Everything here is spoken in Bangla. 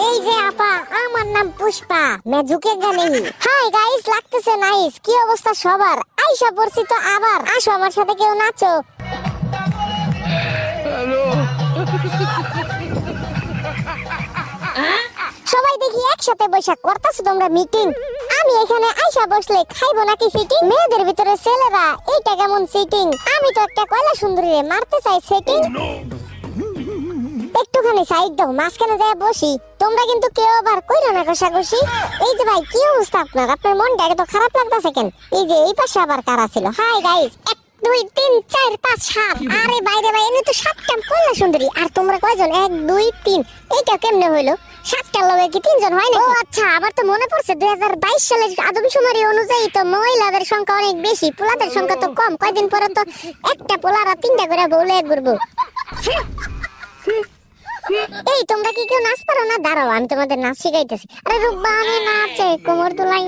এই যে আপা, আমার নাম পুষ্পা, मैं झुकेगा नहीं। হাই গাইস, লাগতেছে নাইস। কি অবস্থা সবার? আইসা পড়ছি তো আবার। আসো আমার সাথে কেউ নাচো। সবাই দেখি একসাথে বৈশাখ করতেছো তোমরা মিটিং। আমি এখানে আইসা বসলে খাইবো নাকি ফিটিং? মেয়েদের ভিতরে ছেলেরা এইটা কেমন সিটিং? আমি তো একটা কয়লা সুন্দরী রে মারতে চাই সেটিং। একটুখানি সাইড দাও, মাঝখানে যায় বসি। তোমরা কিন্তু কেউ আবার কইরো না কষাকষি। এই যে ভাই, কি অবস্থা আপনার? আপনার মনটা এত খারাপ লাগতেছে কেন? এই যে এই পাশে আবার কারা ছিল? Hi guys, 1 2 3 4 5 7। আরে বাইরে ভাই, এনে তো 7টা কয়লা সুন্দরী। আর তোমরা কয়জন? 1 2 3। এইটা কেমনে হইলো? 7টার লগে কি 3 জন হয় না? ও আচ্ছা, আমার তো মনে পড়ছে 2022 সালের আদমশুমারি অনুযায়ী তো মহিলাদের সংখ্যা অনেক বেশি, পোলাদের সংখ্যা তো কম। কয়দিন পরে তো একটা পোলারা 3টা করে বউলে ঘুরবো। এই তোমরা কি কেউ নাচ পারো না? দাঁড়াও, আমি তোমাদের নাচ শিখাইতেছি। আরে রূপবানি নাচে কোমর দুলাই।